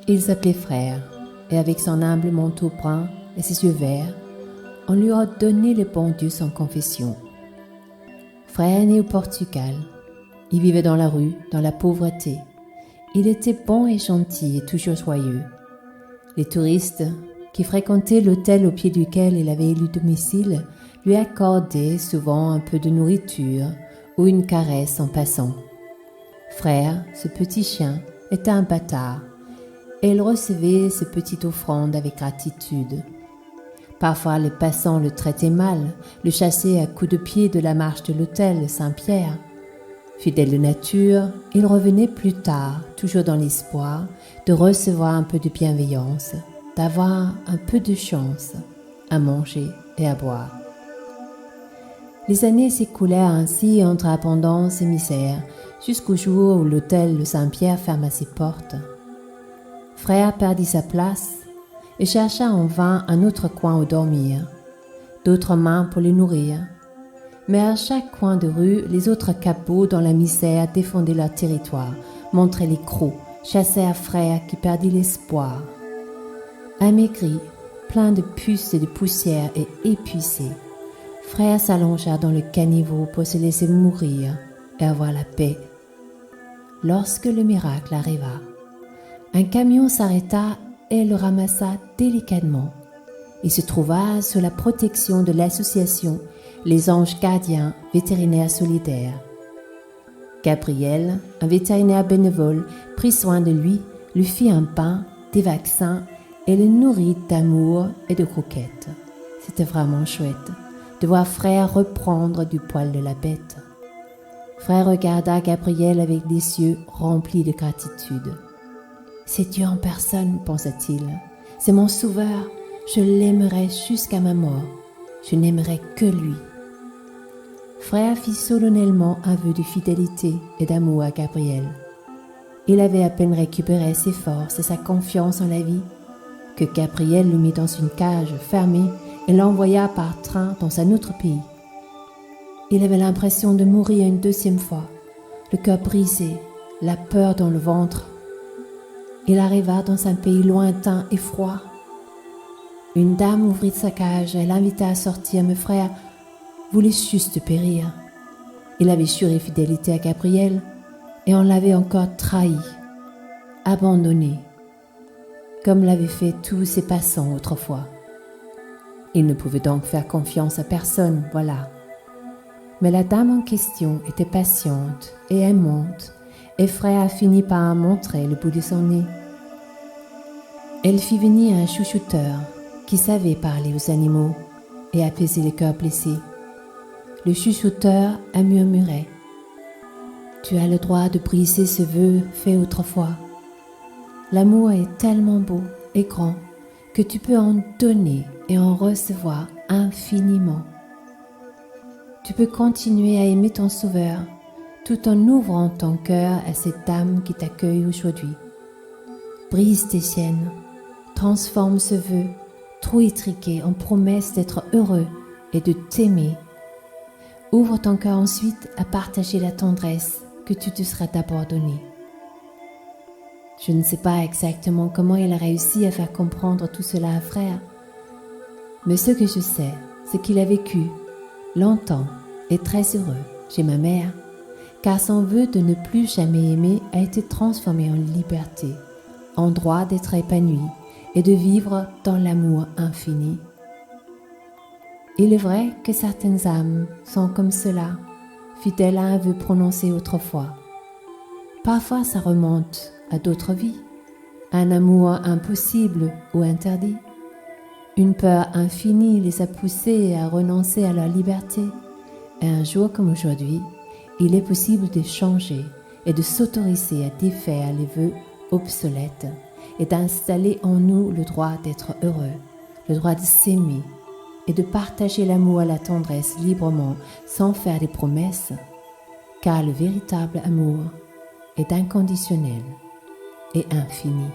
Il s'appelait Frère, et avec son humble manteau brun et ses yeux verts, on lui a donné le bon Dieu sans confession. Frère est né au Portugal. Il vivait dans la rue, dans la pauvreté. Il était bon et gentil et toujours joyeux. Les touristes qui fréquentaient l'hôtel au pied duquel il avait élu domicile lui accordaient souvent un peu de nourriture ou une caresse en passant. Frère, ce petit chien, était un bâtard, et il recevait ces petites offrandes avec gratitude. Parfois les passants le traitaient mal, le chassaient à coups de pied de la marche de l'hôtel Saint-Pierre. Fidèle de nature, il revenait plus tard, toujours dans l'espoir de recevoir un peu de bienveillance, d'avoir un peu de chance à manger et à boire. Les années s'écoulèrent ainsi entre abondance et misère, jusqu'au jour où l'hôtel Saint-Pierre ferma ses portes. Frère perdit sa place et chercha en vain un autre coin où dormir, d'autres mains pour le nourrir. Mais à chaque coin de rue, les autres capots dans la misère défendaient leur territoire, montraient les crocs, chassèrent Frère qui perdit l'espoir. Amaigri, plein de puces et de poussière et épuisé, Frère s'allongea dans le caniveau pour se laisser mourir et avoir la paix. Lorsque le miracle arriva, un camion s'arrêta et le ramassa délicatement. Il se trouva sous la protection de l'association Les Anges Gardiens Vétérinaires Solidaires. Gabriel, un vétérinaire bénévole, prit soin de lui fit un pain, des vaccins et le nourrit d'amour et de croquettes. C'était vraiment chouette de voir Frère reprendre du poil de la bête. Frère regarda Gabriel avec des yeux remplis de gratitude. « C'est Dieu en personne, pensa-t-il. C'est mon sauveur. Je l'aimerai jusqu'à ma mort. Je n'aimerai que lui. » Frère fit solennellement un vœu de fidélité et d'amour à Gabriel. Il avait à peine récupéré ses forces et sa confiance en la vie que Gabriel le mit dans une cage fermée et l'envoya par train dans un autre pays. Il avait l'impression de mourir une deuxième fois, le cœur brisé, la peur dans le ventre. Il arriva dans un pays lointain et froid. Une dame ouvrit sa cage et l'invita à sortir, mais Frère voulait juste périr. Il avait juré fidélité à Gabriel et on l'avait encore trahi, abandonné, comme l'avaient fait tous ses passants autrefois. Il ne pouvait donc faire confiance à personne, voilà. Mais la dame en question était patiente et aimante, et Frère finit par montrer le bout de son nez. Elle fit venir un chouchouteur qui savait parler aux animaux et apaiser les cœurs blessés. Le chouchouteur a murmuré « Tu as le droit de briser ce vœu fait autrefois. L'amour est tellement beau et grand que tu peux en donner et en recevoir infiniment. Tu peux continuer à aimer ton Sauveur tout en ouvrant ton cœur à cette âme qui t'accueille aujourd'hui. Brise tes siennes, transforme ce vœu trop étriqué en promesse d'être heureux et de t'aimer. Ouvre ton cœur ensuite à partager la tendresse que tu te seras d'abord donnée. » Je ne sais pas exactement comment il a réussi à faire comprendre tout cela à Frère, mais ce que je sais, c'est qu'il a vécu longtemps et très heureux chez ma mère, car son vœu de ne plus jamais aimer a été transformé en liberté, en droit d'être épanoui et de vivre dans l'amour infini. Il est vrai que certaines âmes sont comme cela, fidèles à un vœu prononcé autrefois. Parfois ça remonte à d'autres vies, un amour impossible ou interdit. Une peur infinie les a poussés à renoncer à leur liberté. Et un jour comme aujourd'hui, il est possible de changer et de s'autoriser à défaire les vœux obsolètes et d'installer en nous le droit d'être heureux, le droit de s'aimer et de partager l'amour et la tendresse librement sans faire des promesses, car le véritable amour est inconditionnel et infini.